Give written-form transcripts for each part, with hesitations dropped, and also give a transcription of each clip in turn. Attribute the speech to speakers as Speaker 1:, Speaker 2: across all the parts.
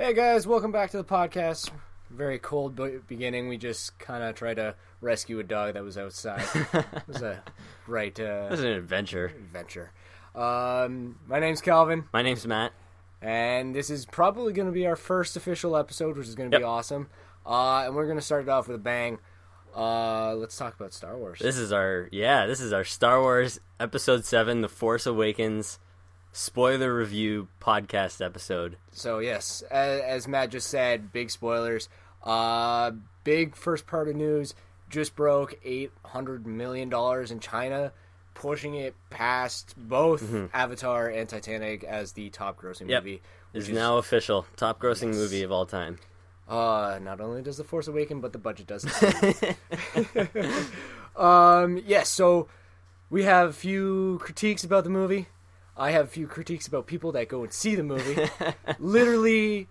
Speaker 1: Hey guys, welcome back to the podcast. Very cold beginning. We just kind of tried to rescue a dog that was outside. It was a right...
Speaker 2: It was an adventure.
Speaker 1: My name's Kelvin.
Speaker 2: My name's Matt.
Speaker 1: And this is probably going to be our first official episode, which is going to be awesome. And we're going to start it off with a bang. Let's talk about Star Wars.
Speaker 2: This is our Star Wars Episode VII, The Force Awakens spoiler review podcast episode.
Speaker 1: So yes, as Matt just said, big spoilers. Big first part of news, just broke $800 million in China, pushing it past both Avatar and Titanic as the top grossing movie.
Speaker 2: Is now official. Top grossing movie of all time.
Speaker 1: Not only does The Force Awaken, but the budget does Yes, so we have a few critiques about the movie. I have a few critiques about people that go and see the movie. Literally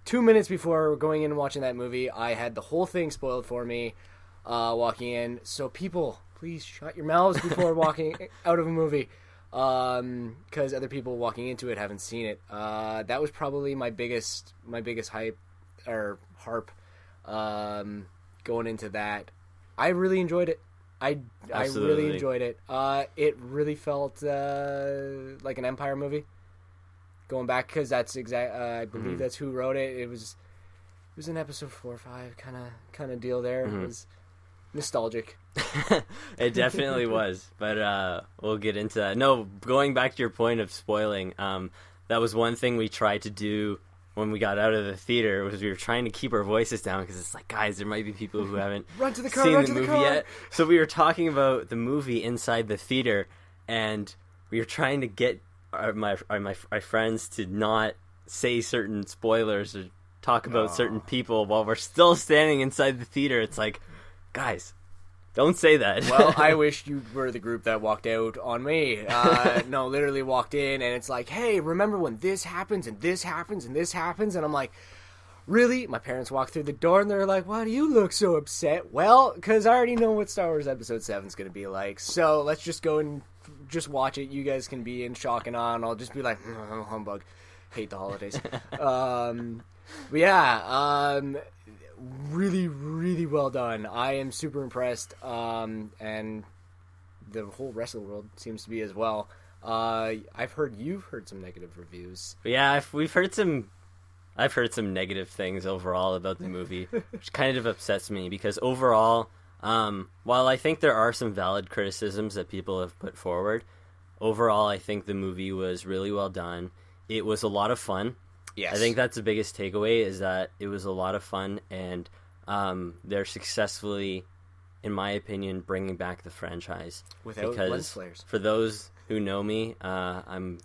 Speaker 1: 2 minutes before going in and watching that movie, I had the whole thing spoiled for me walking in. So people, please shut your mouths before walking out of a movie, because other people walking into it haven't seen it. That was probably my biggest hype or harp going into that. I really enjoyed it. I really enjoyed it. It really felt like an Empire movie. Going back, because that's I believe that's who wrote it. It was an episode 4 or 5 kind of deal there. It was nostalgic.
Speaker 2: It definitely was, but we'll get into that. No, going back to your point of spoiling, that was one thing we tried to do when we got out of the theater, was we were trying to keep our voices down, because it's like, guys, there might be people who haven't seen the movie yet. So we were talking about the movie inside the theater, and we were trying to get my friends to not say certain spoilers or talk about certain people while we're still standing inside the theater. It's like, guys, don't say that.
Speaker 1: Well, I wish you were the group that walked out on me. No, literally walked in, and it's like, hey, remember when this happens, and this happens, and this happens? And I'm like, really? My parents walked through the door, and they're like, why do you look so upset? Well, because I already know what Star Wars Episode VII is going to be like, so let's just go and just watch it. You guys can be in shock and awe, and I'll just be like, humbug. Hate the holidays. But yeah, really, really well done. I am super impressed, and the whole rest of the world seems to be as well. I've heard you've heard some negative reviews.
Speaker 2: Yeah, I've heard some negative things overall about the movie, which kind of upsets me, because overall, while I think there are some valid criticisms that people have put forward, overall I think the movie was really well done. It was a lot of fun.
Speaker 1: Yes.
Speaker 2: I think that's the biggest takeaway, is that it was a lot of fun, and they're successfully, in my opinion, bringing back the franchise.
Speaker 1: Without lens flares.
Speaker 2: For those who know me, I'm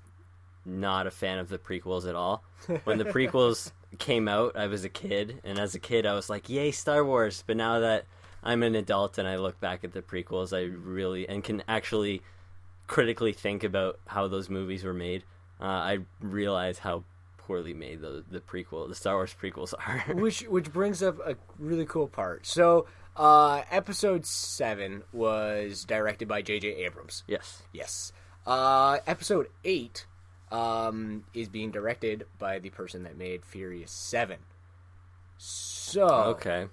Speaker 2: not a fan of the prequels at all. When the prequels came out, I was a kid, and as a kid I was like, yay, Star Wars! But now that I'm an adult and I look back at the prequels, I really, and can actually critically think about how those movies were made, I realize how poorly made the Star Wars prequels are.
Speaker 1: which brings up a really cool part. So, Episode VII was directed by J.J. Abrams.
Speaker 2: Yes.
Speaker 1: Episode VIII is being directed by the person that made Furious 7. So,
Speaker 2: okay.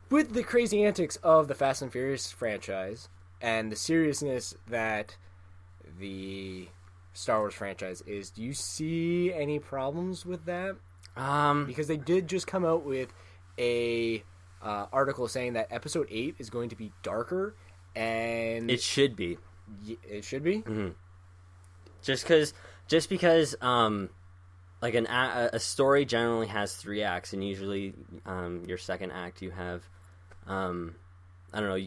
Speaker 1: With the crazy antics of the Fast and Furious franchise and the seriousness that the Star Wars franchise is, do you see any problems with that? Because they did just come out with a article saying that Episode 8 is going to be darker, and
Speaker 2: it should be.
Speaker 1: It should be.
Speaker 2: Mm-hmm. Just because, like a story generally has 3 acts, and usually, your second act you have, I don't know,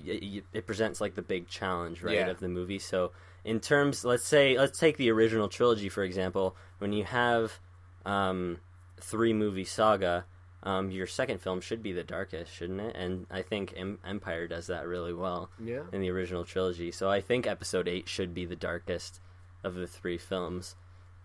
Speaker 2: it presents like the big challenge, right, of the movie. So in terms, let's take the original trilogy, for example. When you have 3-movie saga, your second film should be the darkest, shouldn't it? And I think Empire does that really well in the original trilogy. So I think Episode 8 should be the darkest of the 3 films.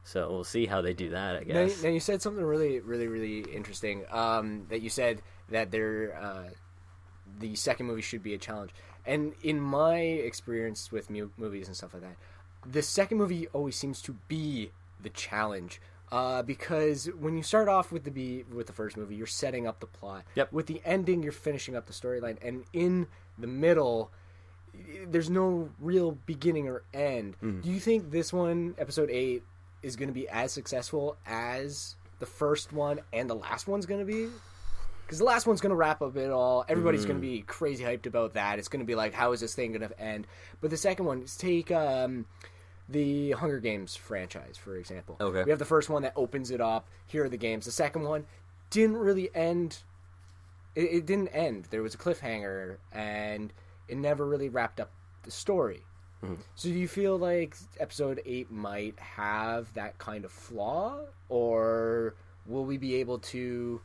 Speaker 2: So we'll see how they do that, I guess.
Speaker 1: Now you said something really, really, really interesting, that you said that the second movie should be a challenge. And in my experience with movies and stuff like that, the second movie always seems to be the challenge, Because when you start off with the first movie, you're setting up the plot.
Speaker 2: Yep.
Speaker 1: With the ending, you're finishing up the storyline, and in the middle, there's no real beginning or end. Do you think this one, Episode VIII, is going to be as successful as the first one and the last one's going to be? Because the last one's going to wrap up it all. Everybody's going to be crazy hyped about that. It's going to be like, how is this thing going to end? But the second one, take the Hunger Games franchise, for example.
Speaker 2: Okay.
Speaker 1: We have the first one that opens it up. Here are the games. The second one didn't really end. It didn't end. There was a cliffhanger, and it never really wrapped up the story. So do you feel like Episode VIII might have that kind of flaw? Or will we be able to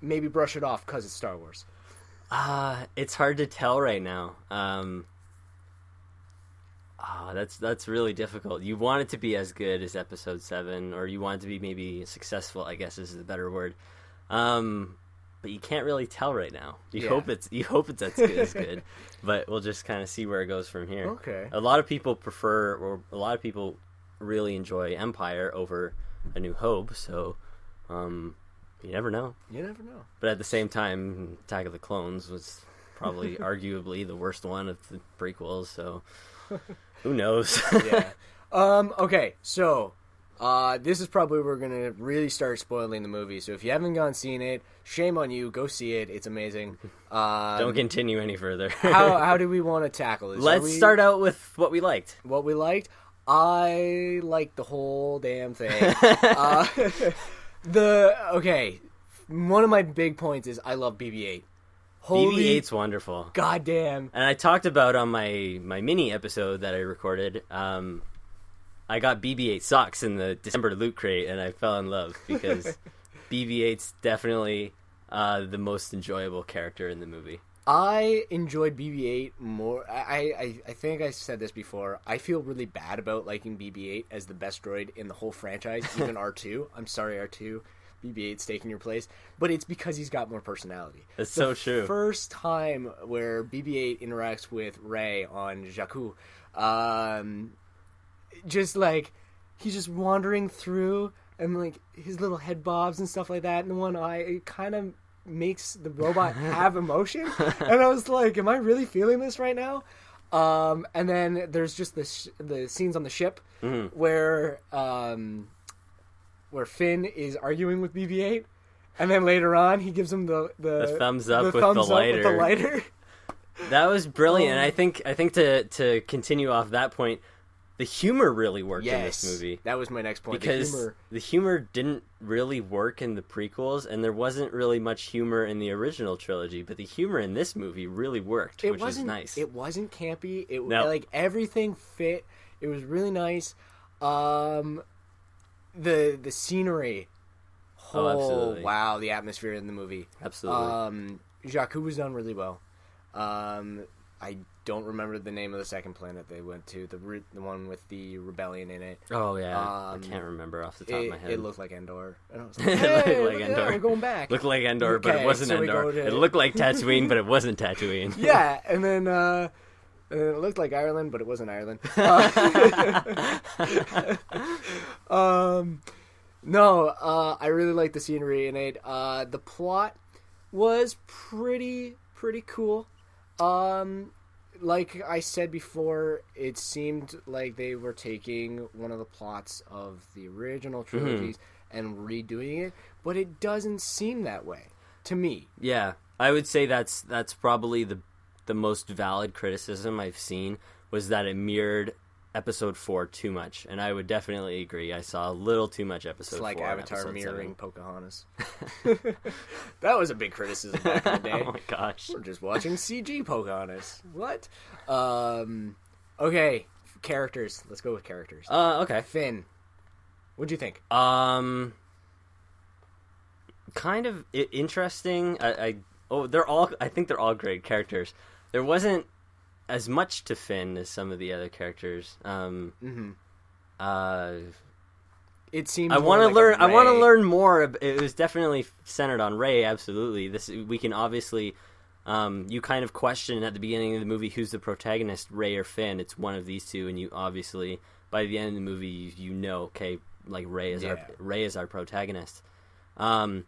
Speaker 1: maybe brush it off because it's Star Wars?
Speaker 2: It's hard to tell right now. That's really difficult. You want it to be as good as Episode VII, or you want it to be maybe successful, I guess is the better word. But you can't really tell right now. You hope it's as good as good, but we'll just kind of see where it goes from here.
Speaker 1: Okay.
Speaker 2: A lot of people really enjoy Empire over A New Hope, so you never know.
Speaker 1: You never know.
Speaker 2: But at the same time, Attack of the Clones was probably arguably the worst one of the prequels, so who knows?
Speaker 1: Yeah. Okay, so this is probably where we're going to really start spoiling the movie. So if you haven't seen it, shame on you. Go see it. It's amazing.
Speaker 2: Don't continue any further.
Speaker 1: how do we want to tackle this?
Speaker 2: Let's start out with what we liked.
Speaker 1: What we liked? I liked the whole damn thing. One of my big points is I love BB-8.
Speaker 2: BB-8's wonderful.
Speaker 1: Goddamn.
Speaker 2: And I talked about on my mini episode that I recorded, I got BB-8 socks in the December loot crate, and I fell in love because BB-8's definitely the most enjoyable character in the movie.
Speaker 1: I enjoyed BB-8 more. I think I said this before. I feel really bad about liking BB-8 as the best droid in the whole franchise, even R2. I'm sorry, R2. BB-8's taking your place. But it's because he's got more personality.
Speaker 2: That's so true.
Speaker 1: The first time where BB-8 interacts with Rey on Jakku, just like he's just wandering through and like his little head bobs and stuff like that in one eye, it kind of makes the robot have emotion. And I was like, am I really feeling this right now? And then there's just the scenes on the ship where Finn is arguing with BB-8, and then later on he gives him the
Speaker 2: thumbs up with the lighter. That was brilliant. And I think to continue off that point, the humor really worked in this movie.
Speaker 1: That was my next point.
Speaker 2: Because the humor didn't really work in the prequels, and there wasn't really much humor in the original trilogy, but the humor in this movie really worked, which was nice.
Speaker 1: It wasn't campy. Like everything fit. It was really nice. The scenery.
Speaker 2: Absolutely.
Speaker 1: Wow, the atmosphere in the movie.
Speaker 2: Absolutely.
Speaker 1: Jakku was done really well. I don't remember the name of the second planet they went to. The one with the rebellion in it.
Speaker 2: Oh yeah, I can't remember off the top of my head.
Speaker 1: It looked like Endor. And I was like,
Speaker 2: it looked like Endor.
Speaker 1: We're going back.
Speaker 2: Looked like Endor, but it wasn't Endor. It looked like Tatooine, but it wasn't Tatooine.
Speaker 1: Yeah, and then it looked like Ireland, but it wasn't Ireland. No, I really liked the scenery in it. The plot was pretty cool. Like I said before, it seemed like they were taking one of the plots of the original trilogies and redoing it, but it doesn't seem that way to me.
Speaker 2: Yeah, I would say that's probably the most valid criticism I've seen, was that it mirrored Episode 4 too much, and I would definitely agree. I saw a little too much Episode 4.
Speaker 1: It's like Avatar mirroring Pocahontas. That was a big criticism back in the day.
Speaker 2: Oh my gosh.
Speaker 1: We're just watching CG Pocahontas. What? Okay, characters. Let's go with characters.
Speaker 2: Okay.
Speaker 1: Finn. What'd you think?
Speaker 2: Kind of interesting. I think they're all great characters. There wasn't as much to Finn as some of the other characters.
Speaker 1: It seems.
Speaker 2: I want to learn. I want to learn more. It was definitely centered on Rey. Absolutely. We can obviously. You kind of question at the beginning of the movie who's the protagonist, Rey or Finn. It's one of these two, and you obviously by the end of the movie you know, okay, like Rey is
Speaker 1: Yeah.
Speaker 2: Rey is our protagonist. I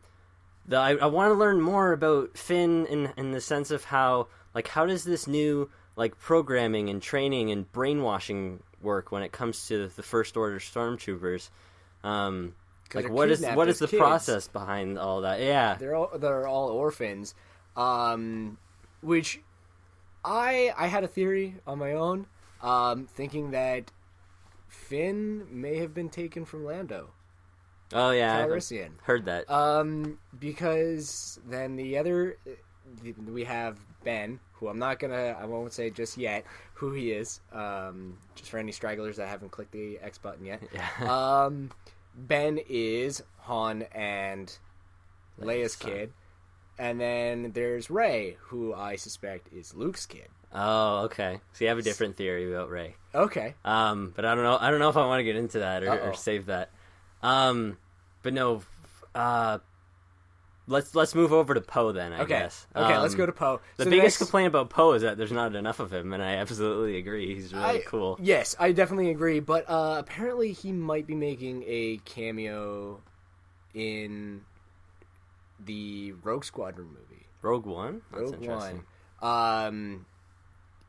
Speaker 2: want to learn more about Finn in the sense of how does this new like programming and training and brainwashing work when it comes to the First Order stormtroopers. Like what is the
Speaker 1: kids.
Speaker 2: process behind all that? Yeah,
Speaker 1: they're all orphans, which I had a theory on my own, thinking that Finn may have been taken from Lando.
Speaker 2: Oh yeah,
Speaker 1: Calrissian.
Speaker 2: Heard that.
Speaker 1: Because then we have Ben, who I won't say just yet who he is, just for any stragglers that haven't clicked the X button yet.
Speaker 2: Yeah.
Speaker 1: Ben is Han and Leia's
Speaker 2: son.
Speaker 1: kid, and then there's Rey, who I suspect is Luke's kid.
Speaker 2: Oh, okay. So you have a different theory about Rey.
Speaker 1: Okay.
Speaker 2: But I don't know if I want to get into that or save that. But no, let's move over to Poe then, I guess.
Speaker 1: Okay, let's go to Poe.
Speaker 2: The biggest complaint about Poe is that there's not enough of him, and I absolutely agree. He's really cool.
Speaker 1: Yes, I definitely agree, but apparently he might be making a cameo in the Rogue Squadron movie.
Speaker 2: Rogue One? That's
Speaker 1: Rogue
Speaker 2: interesting.
Speaker 1: One.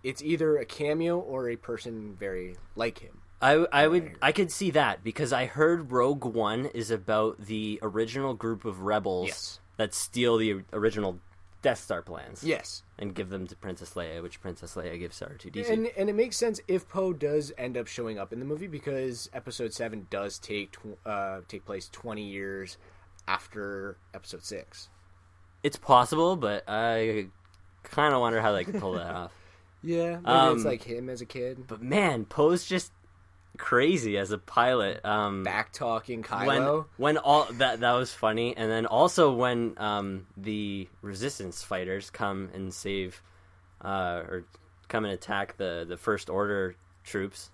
Speaker 1: It's either a cameo or a person very like him.
Speaker 2: I could see that because I heard Rogue One is about the original group of rebels that steal the original Death Star plans.
Speaker 1: Yes.
Speaker 2: And give them to Princess Leia, which Princess Leia gives to R2-D2.
Speaker 1: And it makes sense if Poe does end up showing up in the movie because Episode VII does take place 20 years after Episode VI.
Speaker 2: It's possible, but I kind of wonder how they could pull that off.
Speaker 1: Yeah, maybe it's like him as a kid.
Speaker 2: But man, Poe's just crazy as a pilot.
Speaker 1: Back talking Kylo.
Speaker 2: When all that was funny, and then also when the Resistance fighters come and save or come and attack the First Order troops.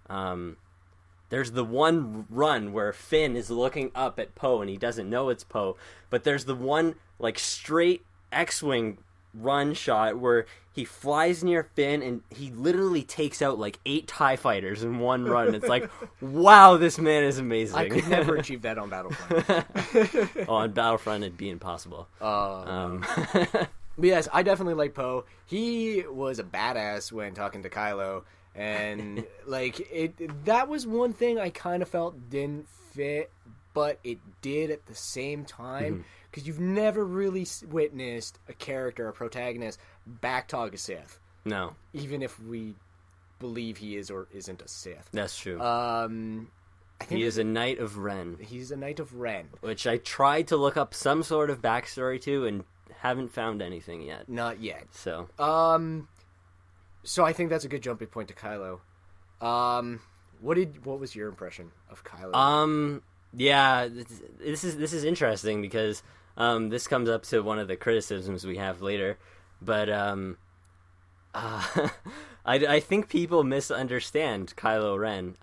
Speaker 2: There's the one run where Finn is looking up at Poe and he doesn't know it's Poe, but there's the one like straight X-wing run shot where he flies near Finn and he literally takes out like 8 TIE fighters in one run. It's like, wow, this man is amazing.
Speaker 1: I could never achieve that on Battlefront.
Speaker 2: On Battlefront, it'd be impossible.
Speaker 1: But yes, I definitely like Poe. He was a badass when talking to Kylo, and that was one thing I kind of felt didn't fit, but it did at the same time. Because you've never really witnessed a character, a protagonist, backtalk a Sith.
Speaker 2: No.
Speaker 1: Even if we believe he is or isn't a Sith.
Speaker 2: That's true.
Speaker 1: I think
Speaker 2: he is a Knight of Ren.
Speaker 1: He's a Knight of Ren.
Speaker 2: Which I tried to look up some sort of backstory to and haven't found anything yet.
Speaker 1: Not yet.
Speaker 2: So.
Speaker 1: So I think that's a good jumping point to Kylo. What was your impression of Kylo?
Speaker 2: Yeah, this is interesting because this comes up to one of the criticisms we have later, but I think people misunderstand Kylo Ren.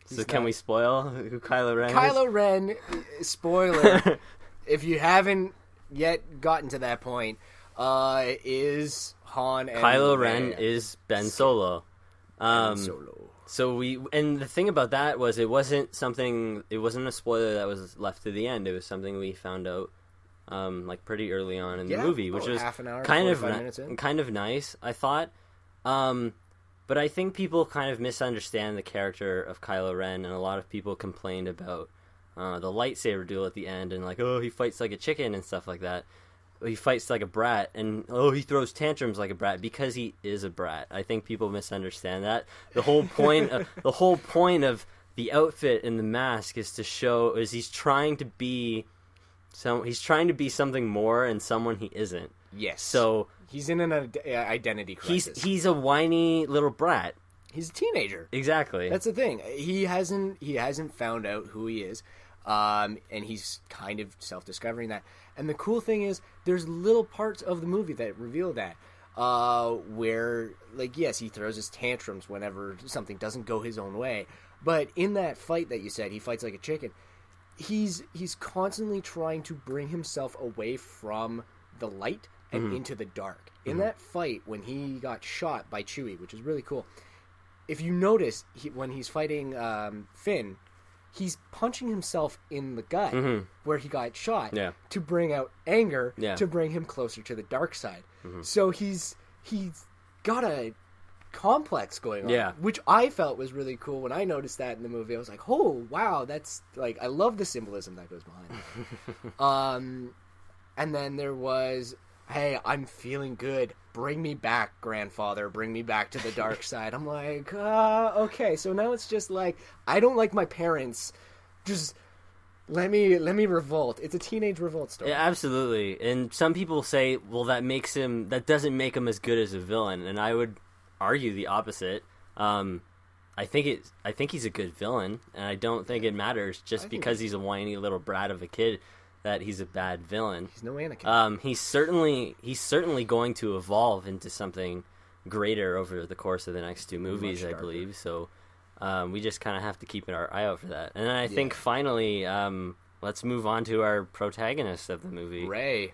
Speaker 2: So can we spoil who Kylo Ren is?
Speaker 1: Kylo Ren, spoiler, if you haven't yet gotten to that point, is Han and
Speaker 2: Kylo Ren is Ben Solo.
Speaker 1: Ben Solo.
Speaker 2: So and the thing about that was it wasn't a spoiler that was left to the end. It was something we found out like pretty early on in the movie, which was
Speaker 1: half an hour,
Speaker 2: kind of nice, I thought. But I think people kind of misunderstand the character of Kylo Ren, and a lot of people complained about the lightsaber duel at the end, and like, oh, he fights like a chicken and stuff like that. He fights like a brat, and he throws tantrums like a brat because he is a brat. I think people misunderstand that. The whole point of the outfit and the mask is to show he's trying to be something more and someone he isn't.
Speaker 1: Yes.
Speaker 2: So
Speaker 1: he's in an identity crisis.
Speaker 2: He's a whiny little brat.
Speaker 1: He's a teenager.
Speaker 2: Exactly.
Speaker 1: That's the thing. He hasn't found out who he is. And he's kind of self-discovering that. And the cool thing is, there's little parts of the movie that reveal that, where, like, yes, he throws his tantrums whenever something doesn't go his own way. But in that fight that you said, he fights like a chicken, he's constantly trying to bring himself away from the light and into the dark. In that fight, when he got shot by Chewie, which is really cool, if you notice, when he's fighting Finn, he's punching himself in the gut where he got shot to bring out anger, to bring him closer to the dark side. So he's got a complex going on, which I felt was really cool. When I noticed that in the movie, I was like, oh, wow, that's, like, I love the symbolism that goes behind it. And then there was, hey, I'm feeling good. Bring me back, grandfather. Bring me back to the dark side. I'm like, okay. So now it's just like, I don't like my parents. Just let me revolt. It's a teenage revolt story.
Speaker 2: Yeah, absolutely. And some people say, well, that doesn't make him as good as a villain. And I would argue the opposite. I think he's a good villain, and I don't think it matters just because he's a whiny little brat of a kid that he's a bad villain.
Speaker 1: He's no Anakin.
Speaker 2: He's certainly going to evolve into something greater over the course of the next two movies, I believe. So we just kind of have to keep our eye out for that. And then I think finally, let's move on to our protagonist of the movie,
Speaker 1: Rey.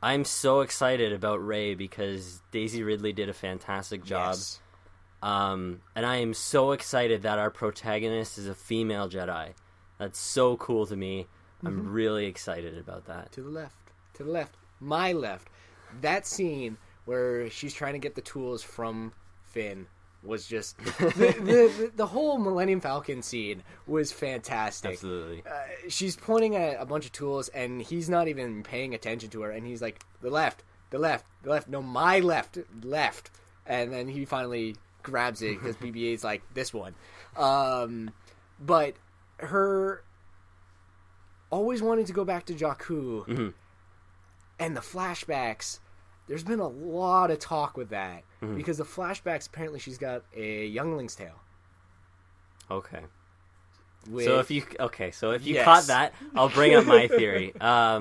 Speaker 2: I'm so excited about Rey because Daisy Ridley did a fantastic job.
Speaker 1: Yes.
Speaker 2: And I am so excited that our protagonist is a female Jedi. That's so cool to me. I'm really excited about that.
Speaker 1: To the left, my left. That scene where she's trying to get the tools from Finn was just the whole Millennium Falcon scene was fantastic.
Speaker 2: Absolutely.
Speaker 1: She's pointing at a bunch of tools and he's not even paying attention to her, and he's like, the left, no, my left, and then he finally grabs it because BB-8's like, this one. But her always wanting to go back to Jakku and the flashbacks, there's been a lot of talk with that because the flashbacks, apparently she's got a youngling's tale.
Speaker 2: Okay.
Speaker 1: With...
Speaker 2: So if you caught that, I'll bring up my theory. I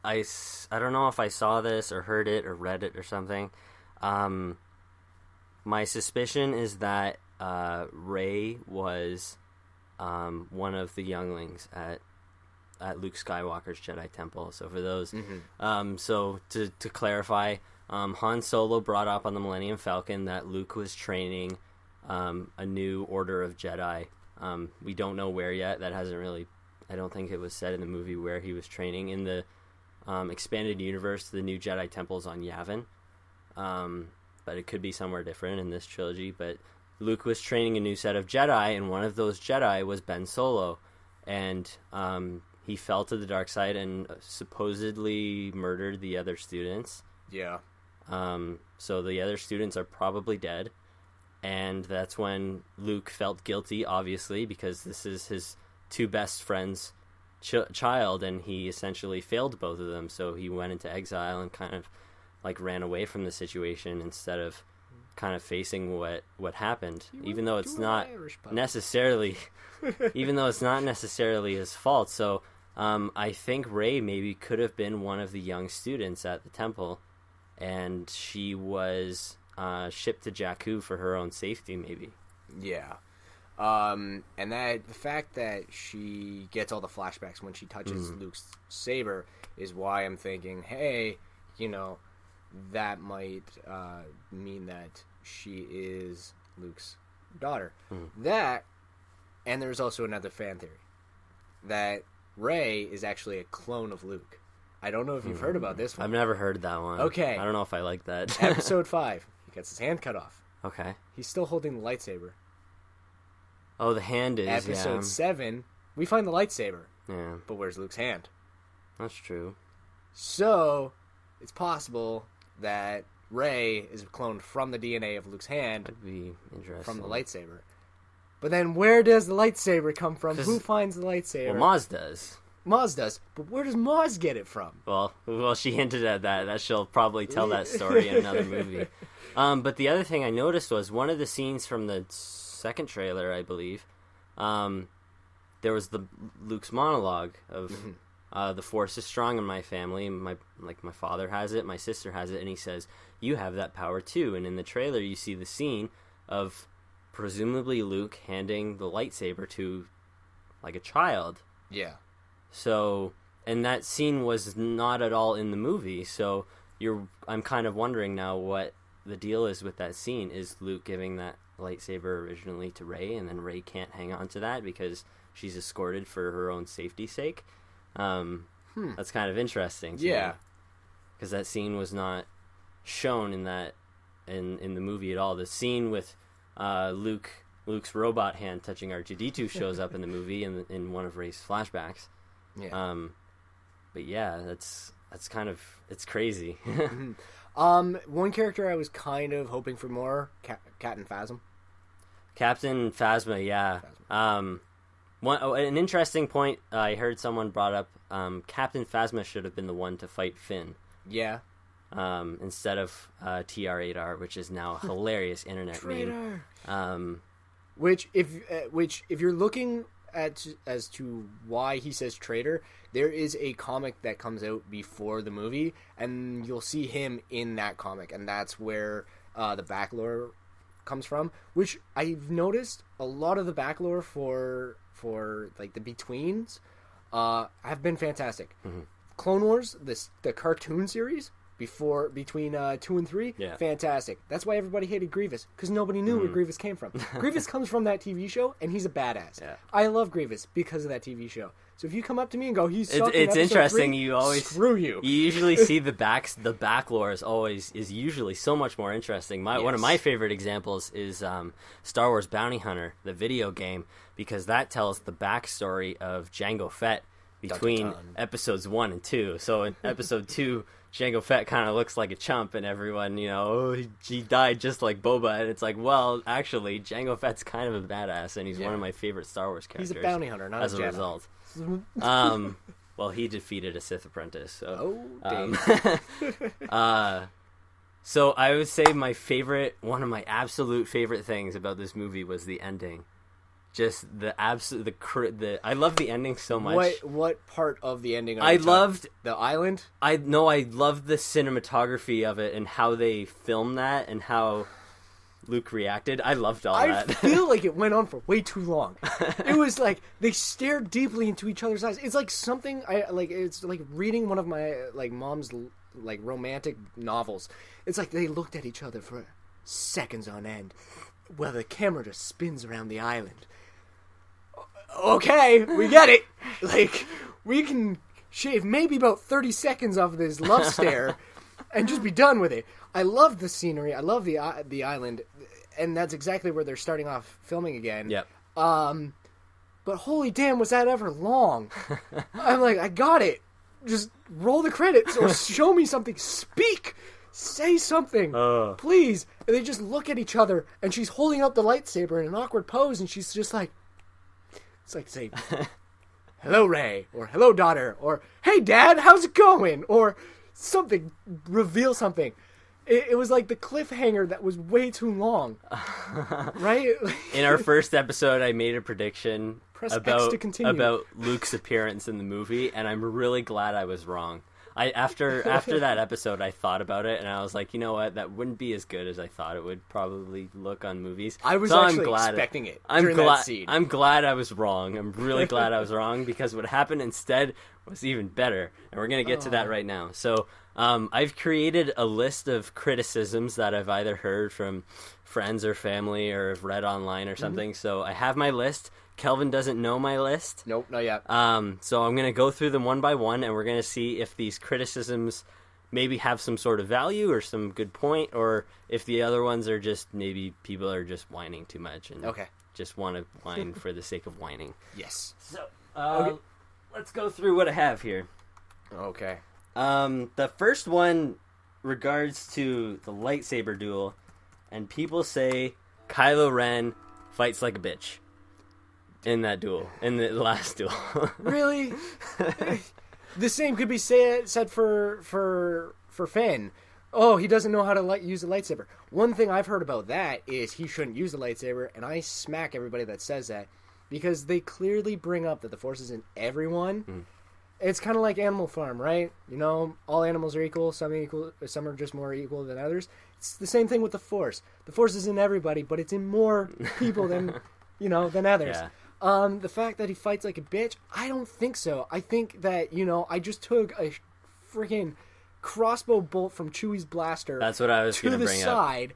Speaker 2: don't know if I saw this or heard it or read it or something. My suspicion is that Rey was one of the younglings at Luke Skywalker's Jedi Temple. So for those, so to clarify, Han Solo brought up on the Millennium Falcon that Luke was training a new order of Jedi. We don't know where yet. That hasn't really, I don't think it was said in the movie where he was training. In the expanded universe, the new Jedi Temple's on Yavin. But it could be somewhere different in this trilogy. But Luke was training a new set of Jedi, and one of those Jedi was Ben Solo. And he fell to the dark side and supposedly murdered the other students.
Speaker 1: Yeah.
Speaker 2: So the other students are probably dead. And that's when Luke felt guilty, obviously, because this is his two best friends' child, and he essentially failed both of them. So he went into exile and kind of like ran away from the situation instead of kind of facing what happened, even though it's not necessarily his fault. So I think Rey maybe could have been one of the young students at the temple, and she was shipped to Jakku for her own safety, maybe.
Speaker 1: Yeah. And that the fact that she gets all the flashbacks when she touches Luke's saber is why I'm thinking, hey, that might mean that she is Luke's daughter. That, and there's also another fan theory, that Rey is actually a clone of Luke. I don't know if you've heard about this one.
Speaker 2: I've never heard that one.
Speaker 1: Okay.
Speaker 2: I don't know if I like that.
Speaker 1: Episode 5. He gets his hand cut off.
Speaker 2: Okay.
Speaker 1: He's still holding the lightsaber.
Speaker 2: Oh, the hand is,
Speaker 1: Episode 7, we find the lightsaber.
Speaker 2: Yeah.
Speaker 1: But where's Luke's hand?
Speaker 2: That's true.
Speaker 1: So, it's possible that Rey is cloned from the DNA of Luke's hand.
Speaker 2: That'd be interesting.
Speaker 1: From the lightsaber. But then where does the lightsaber come from? Who finds the lightsaber?
Speaker 2: Well, Maz does.
Speaker 1: Maz does. But where does Maz get it from?
Speaker 2: Well, she hinted at that she'll probably tell that story in another movie. But the other thing I noticed was one of the scenes from the second trailer, I believe, there was the Luke's monologue of the Force is strong in my family. My father has it, my sister has it, and he says, you have that power too. And in the trailer, you see the scene of presumably Luke handing the lightsaber to like a child.
Speaker 1: Yeah.
Speaker 2: So, and that scene was not at all in the movie. So I'm kind of wondering now what the deal is with that scene. Is Luke giving that lightsaber originally to Rey, and then Rey can't hang on to that because she's escorted for her own safety's sake. That's kind of interesting to me, because that scene was not shown in the movie at all. The scene with Luke's robot hand touching R2-D2 shows up in the movie in one of Rey's flashbacks. But yeah, that's kind of, it's crazy.
Speaker 1: One character I was kind of hoping for more, Captain Phasma.
Speaker 2: Captain Phasma, yeah. An interesting point I heard someone brought up, Captain Phasma should have been the one to fight Finn.
Speaker 1: Yeah.
Speaker 2: Instead of TR-8R, which is now a hilarious internet meme.
Speaker 1: Which if you're looking as to why he says traitor, there is a comic that comes out before the movie, and you'll see him in that comic, and that's where the backlore comes from. Which I've noticed a lot of the backlore for like the betweens have been fantastic. Clone Wars, the cartoon series between 2 and 3, fantastic. That's why everybody hated Grievous, because nobody knew where Grievous came from. Grievous comes from that TV show, and he's a badass. I love Grievous because of that TV show. So if you come up to me and go, he's sucked in
Speaker 2: it's
Speaker 1: episode
Speaker 2: interesting.
Speaker 1: 3,
Speaker 2: You always
Speaker 1: screw you.
Speaker 2: You usually see the backlore is usually so much more interesting. One of my favorite examples is Star Wars Bounty Hunter, the video game, because that tells the backstory of Jango Fett between episodes 1 and 2. So in episode 2, Jango Fett kind of looks like a chump, and everyone, he died just like Boba, and it's like, well, actually, Jango Fett's kind of a badass, and he's one of my favorite Star Wars characters.
Speaker 1: He's a bounty hunter, not
Speaker 2: as
Speaker 1: a Jedi.
Speaker 2: result. Well, he defeated a Sith apprentice. So, so I would say one of my absolute favorite things about this movie was the ending. Just I love the ending so much.
Speaker 1: What part of the ending?
Speaker 2: I loved
Speaker 1: the island.
Speaker 2: I loved the cinematography of it and how they filmed that and how Luke reacted. I loved all that.
Speaker 1: I feel like it went on for way too long. It was like they stared deeply into each other's eyes. It's like something it's like reading one of my mom's romantic novels. It's like they looked at each other for seconds on end, while the camera just spins around the island. Okay, we get it. We can shave maybe about 30 seconds off of this love stare and just be done with it. I love the scenery. I love the island, and that's exactly where they're starting off filming again.
Speaker 2: Yep.
Speaker 1: But holy damn, was that ever long? I'm like, I got it. Just roll the credits or show me something. Speak. Say something, please. And they just look at each other, and she's holding up the lightsaber in an awkward pose, and she's just like, it's like say, hello, Rey, or hello, daughter, or hey, Dad, how's it going? Or something, reveal something. It was like the cliffhanger that was way too long, right?
Speaker 2: In our first episode, I made a prediction about Luke's appearance in the movie, and I'm really glad I was wrong. After that episode, I thought about it, and I was like, you know what? That wouldn't be as good as I thought it would probably look on movies.
Speaker 1: I was expecting it during that scene.
Speaker 2: I'm glad I was wrong. I'm really glad I was wrong, because what happened instead was even better, and we're going to get to that right now. So I've created a list of criticisms that I've either heard from friends or family or have read online or something. So I have my list. Kelvin doesn't know my list.
Speaker 1: Nope, not yet.
Speaker 2: So I'm going to go through them one by one, and we're going to see if these criticisms maybe have some sort of value or some good point, or if the other ones are just maybe people are just whining too much and just want to whine for the sake of whining.
Speaker 1: Yes.
Speaker 2: So let's go through what I have here.
Speaker 1: Okay.
Speaker 2: The first one regards to the lightsaber duel, and people say Kylo Ren fights like a bitch. In that duel, in the last duel.
Speaker 1: Really? The same could be said for Finn. Oh, he doesn't know how to use a lightsaber. One thing I've heard about that is he shouldn't use the lightsaber, and I smack everybody that says that, because they clearly bring up that the Force is in everyone. It's kind of like Animal Farm, right? All animals are equal. Some are just more equal than others. It's the same thing with the Force. The Force is in everybody, but it's in more people than others.
Speaker 2: Yeah.
Speaker 1: The fact that he fights like a bitch, I don't think so. I think that, I just took a freaking crossbow bolt from Chewie's blaster.
Speaker 2: That's what I was going to bring
Speaker 1: to the side,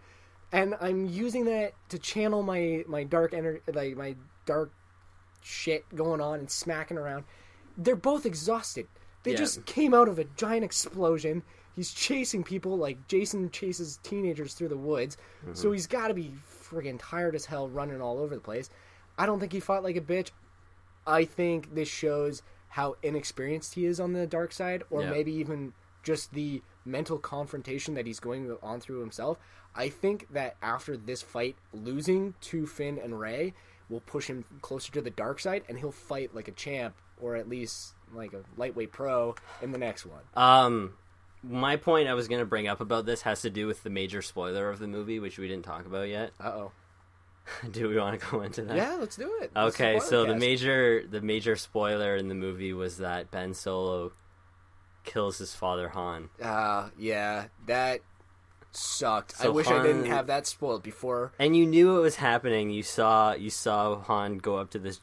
Speaker 1: and I'm using that to channel my dark energy, my dark shit going on and smacking around. They're both exhausted. They just came out of a giant explosion. He's chasing people like Jason chases teenagers through the woods. So he's got to be friggin' tired as hell running all over the place. I don't think he fought like a bitch. I think this shows how inexperienced he is on the dark side, or maybe even just the mental confrontation that he's going on through himself. I think that after this fight, losing to Finn and Rey will push him closer to the dark side, and he'll fight like a champ, or at least like a lightweight pro in the next one.
Speaker 2: My point I was going to bring up about this has to do with the major spoiler of the movie, which we didn't talk about yet.
Speaker 1: Uh-oh.
Speaker 2: Do we want to go into that?
Speaker 1: Yeah, let's do it.
Speaker 2: Okay, so the major spoiler in the movie was that Ben Solo kills his father Han.
Speaker 1: Yeah, that sucked.
Speaker 2: So
Speaker 1: I wish I didn't have that spoiled before.
Speaker 2: And you knew it was happening. You saw Han go up to this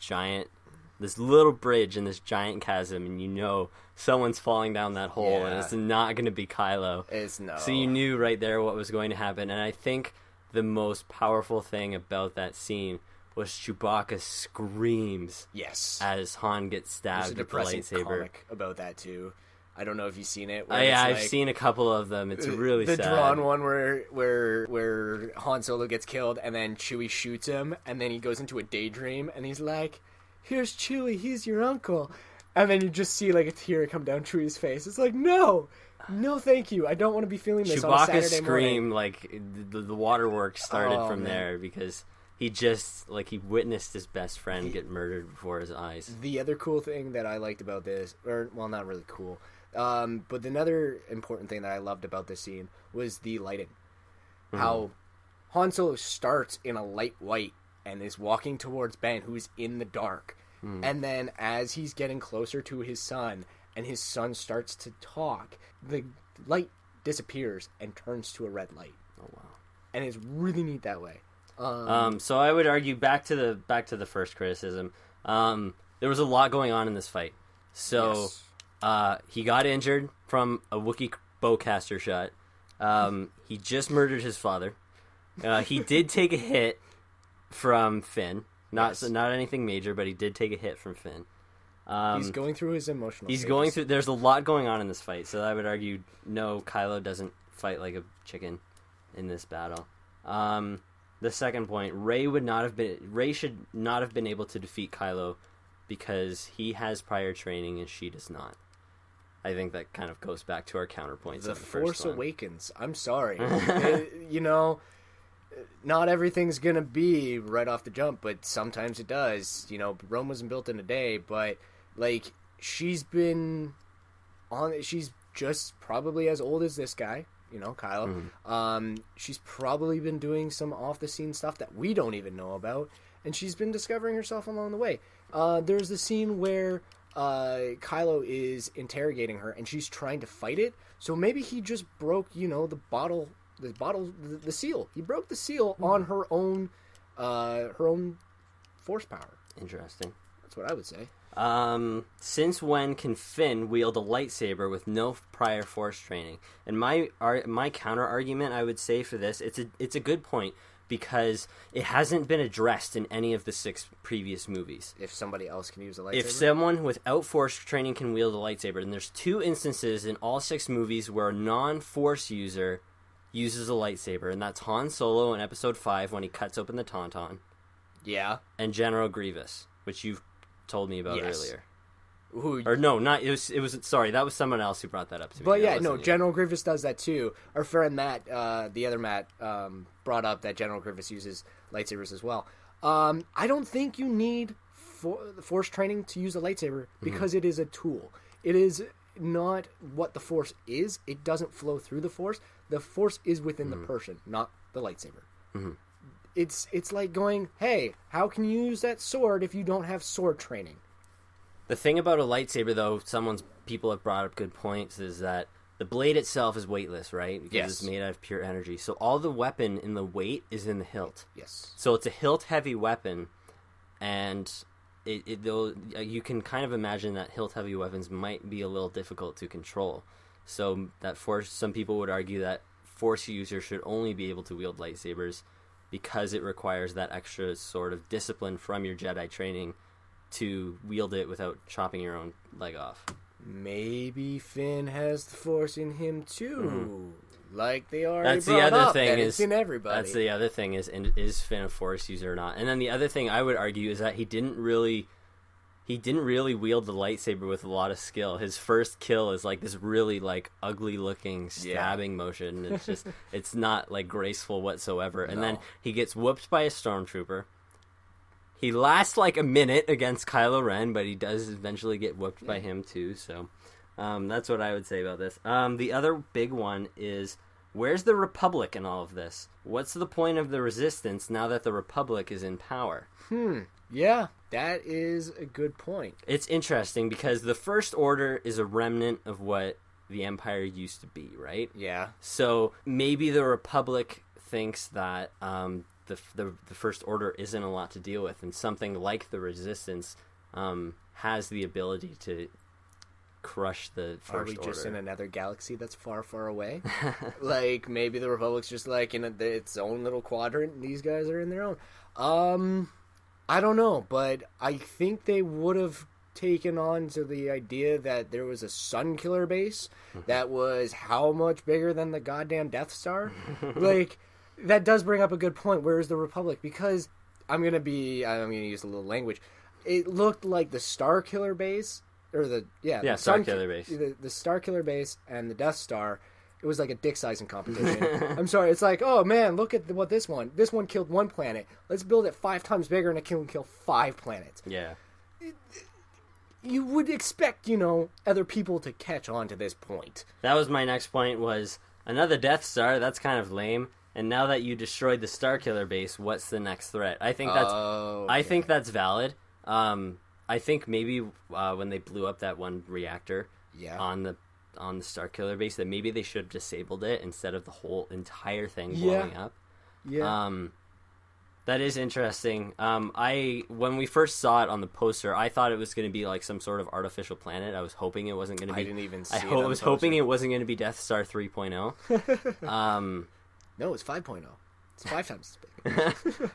Speaker 2: little bridge in this giant chasm, and you know someone's falling down that hole, and it's not going to be Kylo.
Speaker 1: It's no.
Speaker 2: So you knew right there what was going to happen, and I think the most powerful thing about that scene was Chewbacca screams as Han gets stabbed with the lightsaber.
Speaker 1: Comic about that too. I don't know if you've seen it.
Speaker 2: I've seen a couple of them. It's really sad.
Speaker 1: The drawn one where Han Solo gets killed and then Chewie shoots him and then he goes into a daydream and he's like, "Here's Chewie, he's your uncle," and then you just see like a tear come down Chewie's face. It's like, no, thank you. I don't want to be feeling this on a Saturday morning.
Speaker 2: Chewbacca's scream, like the waterworks started from there because he witnessed his best friend get murdered before his eyes.
Speaker 1: The other cool thing that I liked about this, or well, not really cool, but another important thing that I loved about this scene was the lighting. How Han Solo starts in a light white and is walking towards Ben, who is in the dark. And then as he's getting closer to his son, and his son starts to talk, the light disappears and turns to a red light.
Speaker 2: Oh wow!
Speaker 1: And it's really neat that way.
Speaker 2: So I would argue back to the first criticism. There was a lot going on in this fight. So he got injured from a Wookiee bowcaster shot. He just murdered his father. He did take a hit from Finn. Not anything major, but he did take a hit from Finn.
Speaker 1: He's going through his emotional
Speaker 2: stages. There's a lot going on in this fight, so I would argue no, Kylo doesn't fight like a chicken in this battle. The second point, Rey should not have been able to defeat Kylo because he has prior training and she does not. I think that kind of goes back to our counterpoints.
Speaker 1: The Force Awakens. I'm sorry. Not everything's gonna be right off the jump, but sometimes it does. Rome wasn't built in a day, but like she's just probably as old as this guy, Kylo. She's probably been doing some off the scene stuff that we don't even know about, and she's been discovering herself along the way. There's the scene where Kylo is interrogating her and she's trying to fight it, so maybe he just broke the seal. He broke the seal on her own force power. Interesting. That's what I would say.
Speaker 2: Since when can Finn wield a lightsaber with no prior force training? And my counter argument, I would say for this, it's a good point because it hasn't been addressed in any of the 6 previous movies.
Speaker 1: If somebody else can use a lightsaber?
Speaker 2: If someone without force training can wield a lightsaber, and there's 2 instances in all 6 movies where a non-force user uses a lightsaber, and that's Han Solo in Episode V when he cuts open the Tauntaun.
Speaker 1: Yeah.
Speaker 2: And General Grievous, which you've told me about earlier. Sorry, that was someone else who brought that up to me.
Speaker 1: But General Grievous does that too. Our friend Matt, the other Matt, brought up that General Grievous uses lightsabers as well. I don't think you need force training to use a lightsaber because it is a tool. It is not what the Force is. It doesn't flow through the Force. The Force is within the person, not the lightsaber. It's like going, hey, how can you use that sword if you don't have sword training?
Speaker 2: The thing about a lightsaber, though, people have brought up good points, is that the blade itself is weightless, right? Because it's made out of pure energy. So all the weapon in the weight is in the hilt.
Speaker 1: Yes.
Speaker 2: So it's a hilt-heavy weapon, and you can kind of imagine that hilt-heavy weapons might be a little difficult to control. So some people would argue that Force users should only be able to wield lightsabers because it requires that extra sort of discipline from your Jedi training to wield it without chopping your own leg off.
Speaker 1: Maybe Finn has the Force in him too. Like they already
Speaker 2: That's the
Speaker 1: brought
Speaker 2: other
Speaker 1: up,
Speaker 2: thing
Speaker 1: that
Speaker 2: is
Speaker 1: it's in everybody.
Speaker 2: That's the other thing is Finn a Force user or not? And then the other thing I would argue is that he didn't really wield the lightsaber with a lot of skill. His first kill is like this really like ugly looking stabbing motion. It's just it's not like graceful whatsoever. And then he gets whooped by a stormtrooper. He lasts like a minute against Kylo Ren, but he does eventually get whooped by him too. So that's what I would say about this. The other big one is, where's the Republic in all of this? What's the point of the Resistance now that the Republic is in power?
Speaker 1: Yeah, that is a good point.
Speaker 2: It's interesting because the First Order is a remnant of what the Empire used to be, right?
Speaker 1: Yeah.
Speaker 2: So maybe the Republic thinks that the First Order isn't a lot to deal with, and something like the Resistance has the ability to crush the First Order.
Speaker 1: Are we just in another galaxy that's far, far away? Like, maybe the Republic's just like in its own little quadrant, and these guys are in their own. I don't know, but I think they would have taken on to the idea that there was a Sun Killer base that was how much bigger than the goddamn Death Star? Like, that does bring up a good point. Where is the Republic? Because I'm gonna use a little language. It looked like the Star Killer base, or the
Speaker 2: Star Killer base,
Speaker 1: the Star Killer base and the Death Star. It was like a dick sizing competition. I'm sorry. It's like, oh man, look at what this one. This one killed 1 planet. Let's build it 5 times bigger and it can kill 5 planets.
Speaker 2: Yeah.
Speaker 1: You would expect, other people to catch on to this point.
Speaker 2: That was my next point. Was another Death Star? That's kind of lame. And now that you destroyed the Star Killer base, what's the next threat? I think that's. I think that's valid. I think maybe when they blew up that one reactor on the Star Killer base, that maybe they should have disabled it instead of the whole entire thing blowing up. Yeah. That is interesting. When we first saw it on the poster, I thought it was going to be like some sort of artificial planet. I was hoping it wasn't going to be.
Speaker 1: I didn't even see it.
Speaker 2: I was hoping it wasn't going to be Death Star 3.0.
Speaker 1: No, it's 5.0. It's 5 times as big.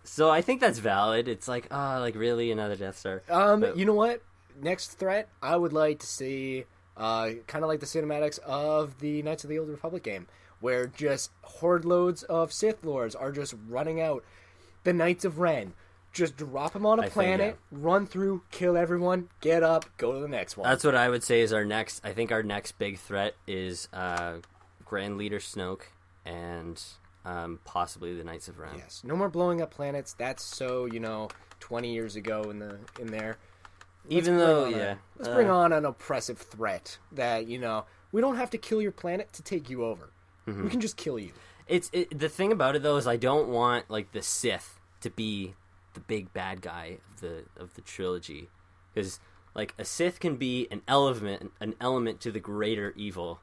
Speaker 2: So I think that's valid. It's like, really another Death Star.
Speaker 1: But, you know what? Next threat, I would like to see, kind of like the cinematics of the Knights of the Old Republic game, where just horde loads of Sith Lords are just running out. The Knights of Ren. Just drop them on a planet, run through, kill everyone, get up, go to the next one.
Speaker 2: That's what I would say is our next big threat is Grand Leader Snoke and possibly the Knights of Ren.
Speaker 1: Yes, no more blowing up planets. That's so 20 years ago in there. Let's bring on an oppressive threat that we don't have to kill your planet to take you over. We can just kill you.
Speaker 2: The thing about it though is I don't want like the Sith to be the big bad guy of the trilogy, because like a Sith can be an element to the greater evil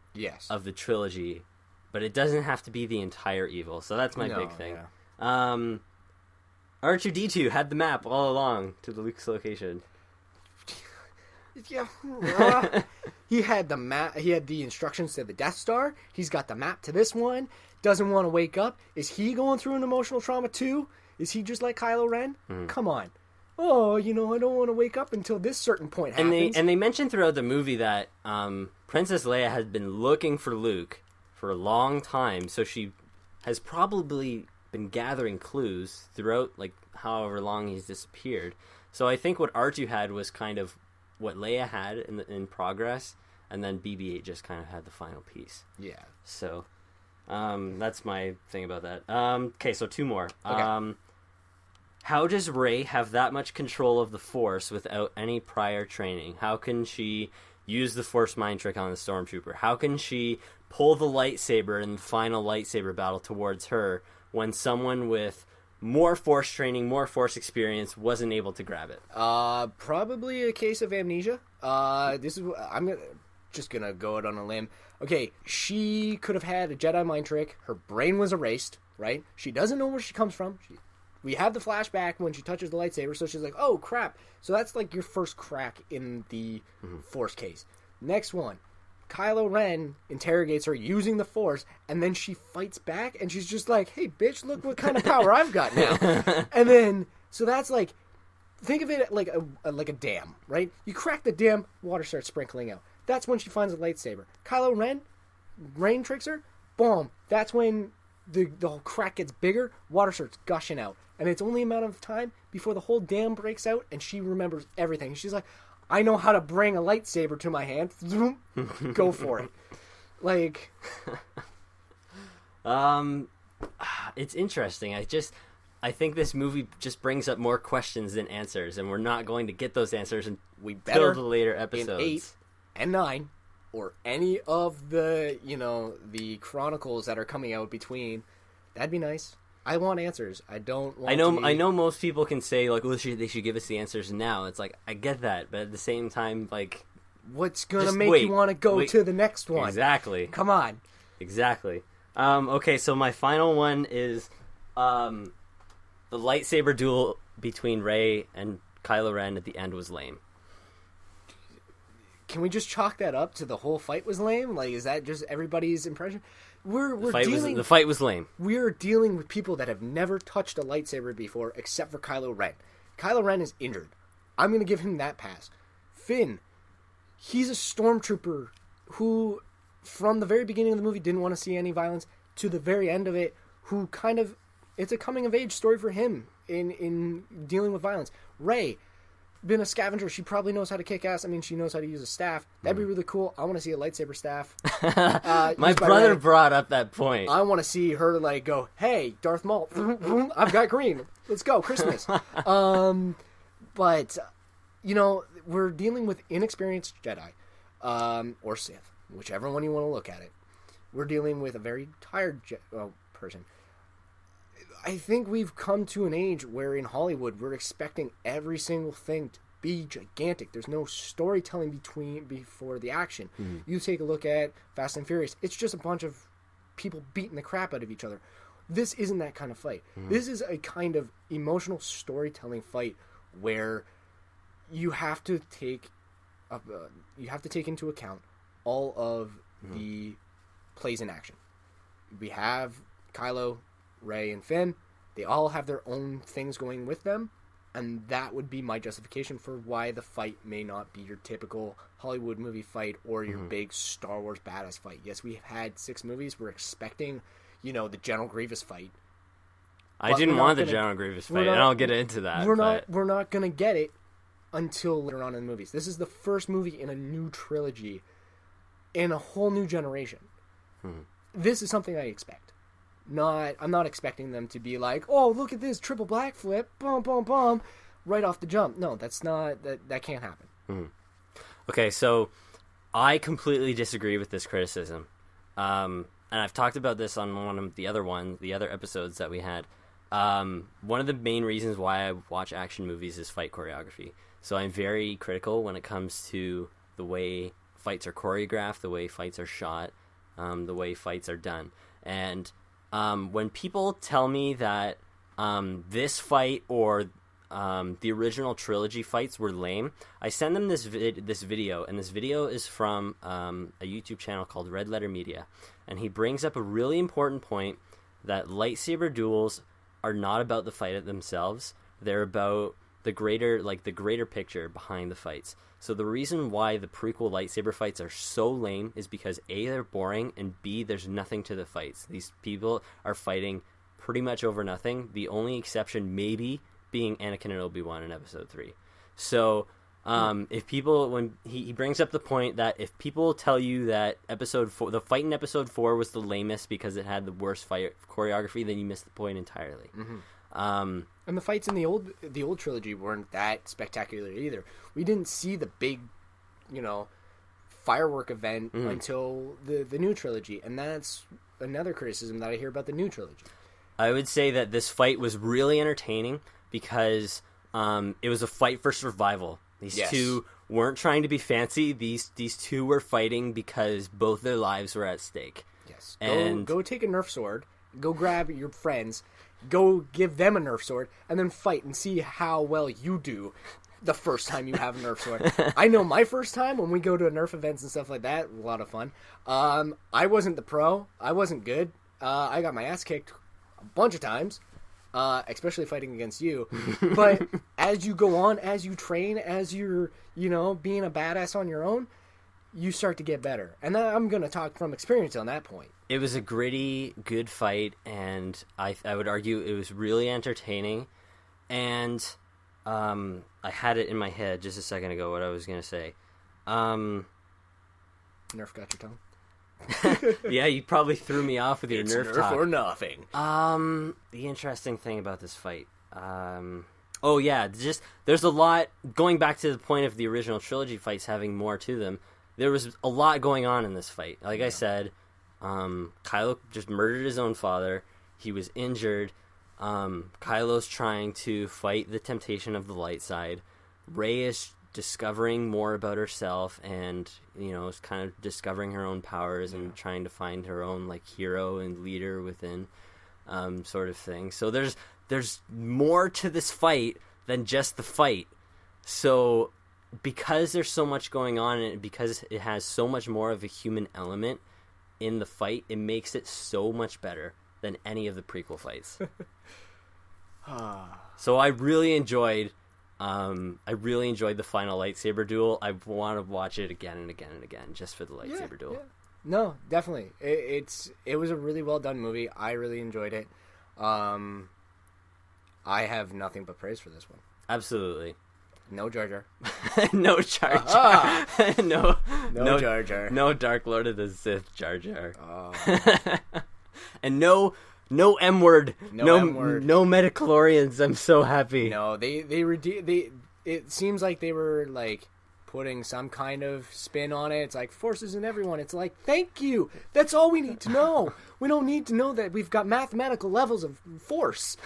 Speaker 2: of the trilogy. But it doesn't have to be the entire evil. So that's my big thing. Yeah. R2-D2 had the map all along to the Luke's location.
Speaker 1: Yeah. He had the map. He had the instructions to the Death Star. He's got the map to this one. Doesn't want to wake up. Is he going through an emotional trauma too? Is he just like Kylo Ren? Come on. Oh, I don't want to wake up until this certain point happens.
Speaker 2: And they mentioned throughout the movie that Princess Leia has been looking for Luke for a long time, so she has probably been gathering clues throughout, like, however long he's disappeared. So I think what R2 had was kind of what Leia had in progress, and then BB-8 just kind of had the final piece.
Speaker 1: Yeah.
Speaker 2: So that's my thing about that. Okay, so 2 more.
Speaker 1: Okay.
Speaker 2: How does Rey have that much control of the Force without any prior training? How can she use the Force mind trick on the Stormtrooper? How can she pull the lightsaber in the final lightsaber battle towards her when someone with more Force training, more Force experience wasn't able to grab it?
Speaker 1: Probably a case of amnesia. I'm just gonna go out on a limb. Okay, she could have had a Jedi mind trick. Her brain was erased, right? She doesn't know where she comes from. We have the flashback when she touches the lightsaber, so she's like, oh, crap. So that's like your first crack in the Force case. Next one. Kylo Ren interrogates her using the Force, and then she fights back, and she's just like, hey, bitch, look what kind of power I've got now. And then, so that's like, think of it like a dam, right? You crack the dam, water starts sprinkling out. That's when she finds a lightsaber. Kylo Ren, rain tricks her, boom. That's when the whole crack gets bigger, water starts gushing out. And it's only a matter of time before the whole dam breaks out and she remembers everything. She's like, I know how to bring a lightsaber to my hand. Go for it. Like...
Speaker 2: It's interesting. I think this movie just brings up more questions than answers, and we're not going to get those answers until the later episodes.
Speaker 1: In 8 and 9, or any of the, the chronicles that are coming out between, that'd be nice. I want answers. I don't want
Speaker 2: I know most people can say, like, well, they should give us the answers now. It's like, I get that, but at the same time, like...
Speaker 1: What's gonna make you want to go to the next one?
Speaker 2: Exactly.
Speaker 1: Come on.
Speaker 2: Exactly. Okay, so my final one is... the lightsaber duel between Rey and Kylo Ren at the end was lame.
Speaker 1: Can we just chalk that up to the whole fight was lame? Like, is that just everybody's impression?
Speaker 2: The fight was lame.
Speaker 1: We're dealing with people that have never touched a lightsaber before, except for Kylo Ren. Kylo Ren is injured. I'm going to give him that pass. Finn, he's a stormtrooper who, from the very beginning of the movie, didn't want to see any violence, to the very end of it, who kind of... It's a coming-of-age story for him in dealing with violence. Rey, been a scavenger. She probably knows how to kick ass. I mean, she knows how to use a staff. That'd be really cool. I want to see a lightsaber staff.
Speaker 2: My brother brought up that point.
Speaker 1: I want to see her, like, go, hey, Darth Maul, I've got green. Let's go, Christmas. But, we're dealing with inexperienced Jedi, or Sith, whichever one you want to look at it. We're dealing with a very tired person. I think we've come to an age where in Hollywood we're expecting every single thing to be gigantic. There's no storytelling before the action. Mm-hmm. You take a look at Fast and Furious. It's just a bunch of people beating the crap out of each other. This isn't that kind of fight. Mm-hmm. This is a kind of emotional storytelling fight where you have to take into account all of the plays in action. We have Kylo, Rey, and Finn. They all have their own things going with them, and that would be my justification for why the fight may not be your typical Hollywood movie fight or your big Star Wars badass fight. Yes, we've had 6 movies. We're expecting, the General Grievous fight.
Speaker 2: I didn't want the General Grievous fight, and I'll get into that.
Speaker 1: We're not gonna get it until later on in the movies. This is the first movie in a new trilogy in a whole new generation. This is something I expect. I'm not expecting them to be like, oh, look at this triple black flip, boom, boom, boom, right off the jump. No, that's not that can't happen.
Speaker 2: Okay, so I completely disagree with this criticism, and I've talked about this on one of the other episodes that we had. One of the main reasons why I watch action movies is fight choreography. So I'm very critical when it comes to the way fights are choreographed, the way fights are shot, the way fights are done, and when people tell me that this fight or the original trilogy fights were lame, I send them this video, and this video is from a YouTube channel called Red Letter Media, and he brings up a really important point that lightsaber duels are not about the fight themselves. They're about the greater picture behind the fights. So the reason why the prequel lightsaber fights are so lame is because A, they're boring, and B, there's nothing to the fights. These people are fighting pretty much over nothing. The only exception maybe being Anakin and Obi-Wan in Episode 3. So if people, when he brings up the point that if people tell you that Episode 4, the fight in Episode 4 was the lamest because it had the worst fight choreography, then you missed the point entirely.
Speaker 1: And the fights in the old trilogy weren't that spectacular either. We didn't see the big, firework event until the new trilogy, and that's another criticism that I hear about the new trilogy.
Speaker 2: I would say that this fight was really entertaining because it was a fight for survival. These two weren't trying to be fancy. These two were fighting because both their lives were at stake.
Speaker 1: Yes. Go take a Nerf sword. Go grab your friends. Go give them a Nerf sword, and then fight and see how well you do the first time you have a Nerf sword. I know my first time when we go to Nerf events and stuff like that, a lot of fun. I wasn't the pro. I wasn't good. I got my ass kicked a bunch of times. especially fighting against you. But as you go on, as you train, as you're, being a badass on your own, you start to get better. And I'm going to talk from experience on that point.
Speaker 2: It was a gritty, good fight, and I would argue it was really entertaining. And I had it in my head just a second ago what I was going to say.
Speaker 1: Nerf got your tongue?
Speaker 2: Yeah, you probably threw me off with your Nerf talk.
Speaker 1: Or nothing.
Speaker 2: The interesting thing about this fight. There's a lot, going back to the point of the original trilogy fights having more to them, there was a lot going on in this fight. Like I said, Kylo just murdered his own father. He was injured. Kylo's trying to fight the temptation of the light side. Rey is discovering more about herself and, is kind of discovering her own powers and trying to find her own, hero and leader within, sort of thing. So there's more to this fight than just the fight. So because there's so much going on and because it has so much more of a human element in the fight, it makes it so much better than any of the prequel fights. So I really enjoyed the final lightsaber duel. I want to watch it again and again and again just for the lightsaber duel. Yeah.
Speaker 1: No, definitely. It was a really well done movie. I really enjoyed it. I have nothing but praise for this one.
Speaker 2: Absolutely.
Speaker 1: No Jar Jar.
Speaker 2: No Jar Jar. No
Speaker 1: Jar Jar.
Speaker 2: No Dark Lord of the Sith Jar Jar.
Speaker 1: Oh.
Speaker 2: And no M word. No
Speaker 1: M word.
Speaker 2: No Metachlorians. I'm so happy.
Speaker 1: No, it seems like they were putting some kind of spin on it. It's like forces in everyone. It's like, thank you. That's all we need to know. We don't need to know that we've got mathematical levels of force.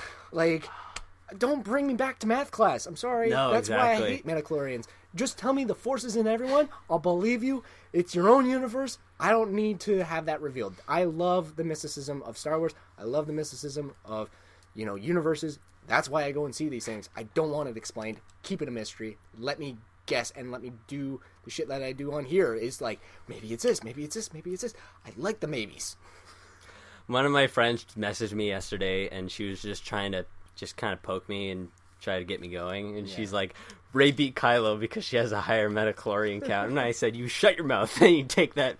Speaker 1: Don't bring me back to math class. I'm sorry.
Speaker 2: No,
Speaker 1: That's
Speaker 2: exactly.
Speaker 1: why I hate Metachlorians. Just tell me the force is in everyone. I'll believe you. It's your own universe. I don't need to have that revealed. I love the mysticism of Star Wars. I love the mysticism of, universes. That's why I go and see these things. I don't want it explained. Keep it a mystery. Let me guess and let me do the shit that I do on here. Is maybe it's this, maybe it's this, maybe it's this. I like the maybes.
Speaker 2: One of my friends messaged me yesterday, and she was just trying to kind of poke me and try to get me going. And she's like, Rey beat Kylo because she has a higher Metachlorian count. And I said, you shut your mouth. And you take that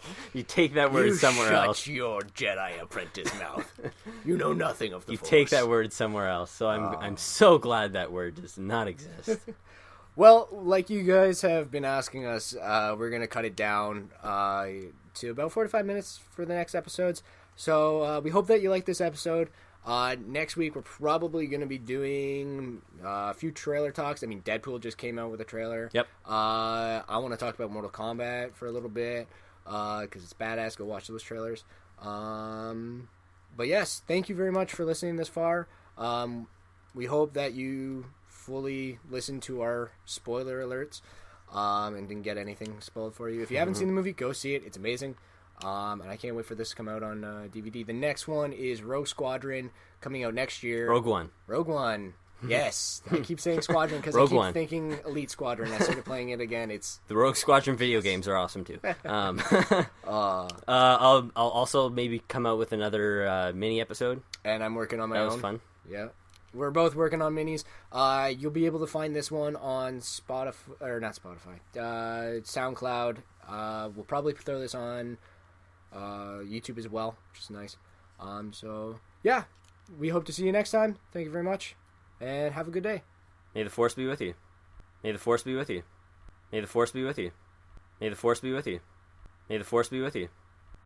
Speaker 2: word somewhere else.
Speaker 1: Shut your Jedi apprentice mouth. You know nothing of the Force.
Speaker 2: You take that word somewhere else. So I'm so glad that word does not exist.
Speaker 1: Well, like you guys have been asking us, we're going to cut it down to about 45 minutes for the next episodes. So we hope that you like this episode. Next week, we're probably going to be doing a few trailer talks. I mean, Deadpool just came out with a trailer.
Speaker 2: Yep.
Speaker 1: I want to talk about Mortal Kombat for a little bit because it's badass. Go watch those trailers. But yes, thank you very much for listening this far. We hope that you fully listened to our spoiler alerts and didn't get anything spoiled for you. If you haven't seen the movie, go see it. It's amazing. And I can't wait for this to come out on DVD. The next one is Rogue Squadron, coming out next year.
Speaker 2: Rogue One.
Speaker 1: Yes. I keep saying Squadron because I keep thinking Elite Squadron. I started playing it again.
Speaker 2: The Rogue Squadron video games are awesome too. I'll also maybe come out with another mini episode.
Speaker 1: And I'm working on my own.
Speaker 2: That was fun.
Speaker 1: Yeah. We're both working on minis. You'll be able to find this one on Spotify, or not Spotify, SoundCloud. We'll probably throw this on YouTube as well, which is nice. So yeah, we hope to see you next time. Thank you very much, and have a good day.
Speaker 2: May the Force be with you. May the Force be with you. May the Force be with you. May the Force be with you. May the Force be with you.